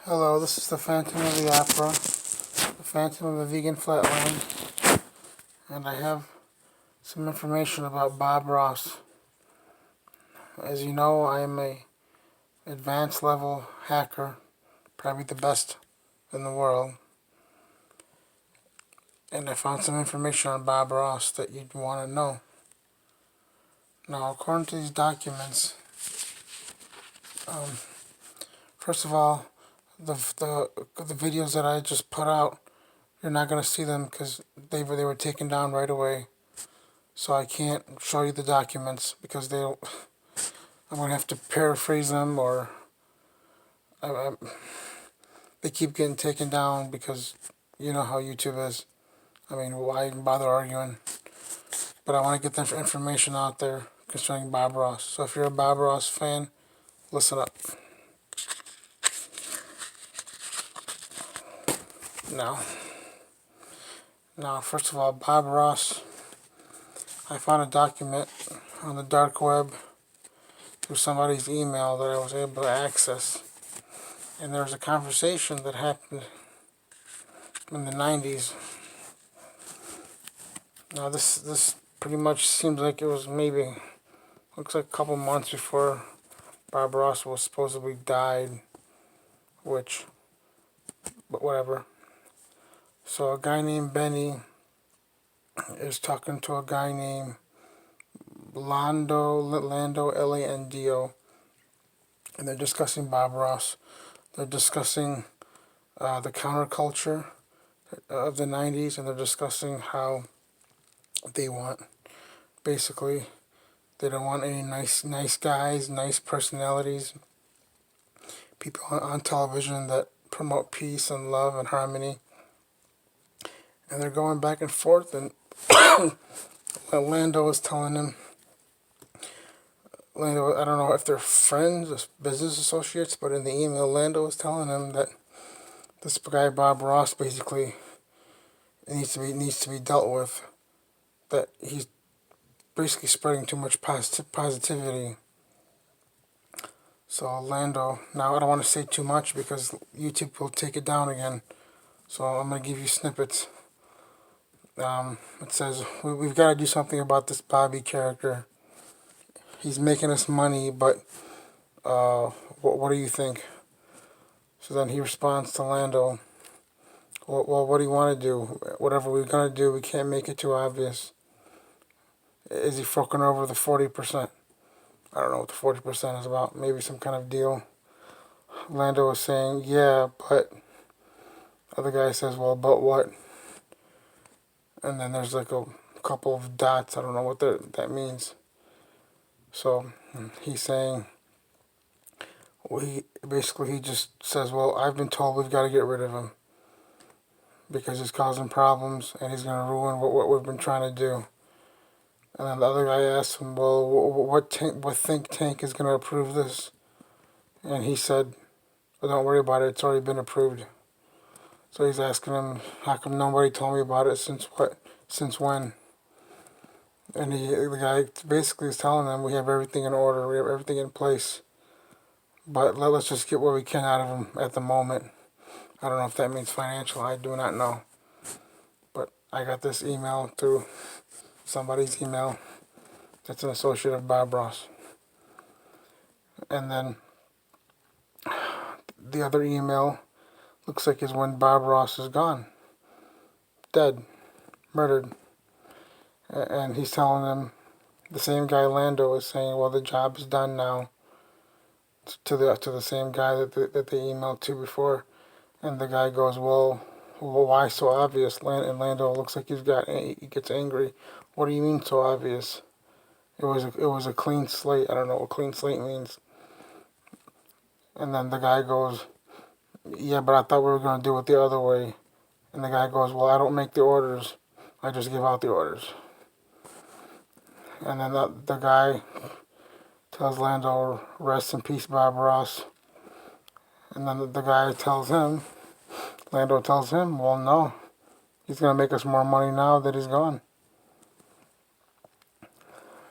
Hello, this is the Phantom of the Opera, the Phantom of the Vegan Flatland, and I have some information about Bob Ross. As you know, I am a advanced level hacker, probably the best in the world, and I found some information on Bob Ross that you'd want to know. Now, according to these documents, first of all, the videos that I just put out, you're not going to see them because they were taken down right away. So I can't show you the documents because I'm going to have to paraphrase them, or they keep getting taken down because you know how YouTube is. I mean, why even bother arguing? But I want to get the information out there concerning Bob Ross. So if you're a Bob Ross fan, listen up. Now, first of all, Bob Ross, I found a document on the dark web through somebody's email that I was able to access. And there was a conversation that happened in the 90s. Now this pretty much seems like it was looks like a couple months before Bob Ross was supposedly died, but whatever. So a guy named Benny is talking to a guy named Lando, Lando, and they're discussing Bob Ross. They're discussing the counterculture of the 90s, and they're discussing how they don't want any nice guys, nice personalities, people on television that promote peace and love and harmony. And they're going back and forth, and Lando is telling him, I don't know if they're friends, business associates, but in the email, Lando is telling him that this guy Bob Ross basically needs to be dealt with. That he's basically spreading too much positivity. So Lando, now I don't want to say too much because YouTube will take it down again. So I'm going to give you snippets. It says, we've got to do something about this Bobby character. He's making us money, but what do you think? So then he responds to Lando, well, what do you want to do? Whatever we're going to do, we can't make it too obvious. Is he fucking over the 40%? I don't know what the 40% is about. Maybe some kind of deal. Lando was saying, yeah, but... Other guy says, well, but what? And then there's like a couple of dots. I don't know what that means. So he's saying, he just says, well, I've been told we've got to get rid of him because he's causing problems and he's going to ruin what we've been trying to do. And then the other guy asks him, well, what think tank is going to approve this? And he said, well, don't worry about it. It's already been approved. So he's asking him, how come nobody told me about it since when? And the guy basically is telling them, we have everything in order, we have everything in place. But let's just get what we can out of him at the moment. I don't know if that means financial, I do not know. But I got this email through somebody's email that's an associate of Bob Ross. And then the other email looks like is when Bob Ross is gone. Dead. Murdered. And he's telling them, the same guy Lando is saying, well, the job is done now, to the same guy that they emailed to before. And the guy goes, well, why so obvious? And Lando looks like he gets angry. What do you mean so obvious? It was a clean slate. I don't know what clean slate means. And then the guy goes, yeah, but I thought we were going to do it the other way. And the guy goes, well, I don't make the orders. I just give out the orders. And then the guy tells Lando, rest in peace, Bob Ross. And then the guy Lando tells him, well, no. He's going to make us more money now that he's gone.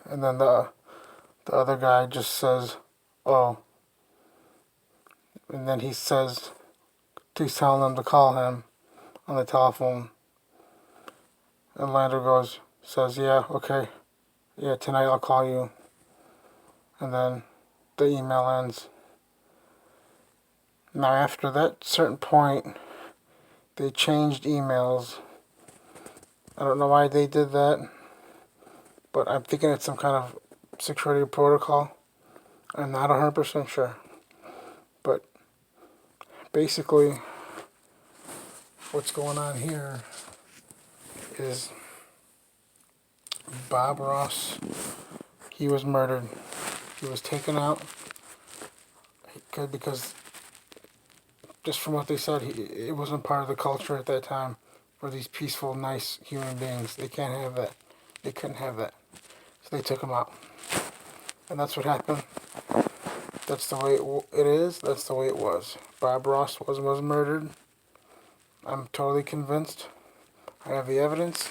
And then the other guy just says, oh. And then he says, he's telling them to call him on the telephone. And Lander says, yeah, okay, yeah, tonight I'll call you. And then the email ends. Now after that certain point, they changed emails. I don't know why they did that, but I'm thinking it's some kind of security protocol. I'm not 100% sure. But basically, what's going on here is Bob Ross, he was murdered. He was taken out because just from what they said, it wasn't part of the culture at that time for these peaceful, nice human beings. They can't have that. They couldn't have that. So they took him out. And that's what happened. That's the way it is. That's the way it was. Bob Ross was murdered. I'm totally convinced. I have the evidence.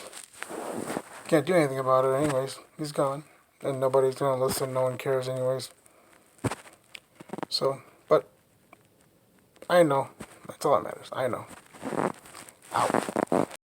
Can't do anything about it anyways. He's gone. And nobody's going to listen. No one cares anyways. So, but I know. That's all that matters. I know. Out.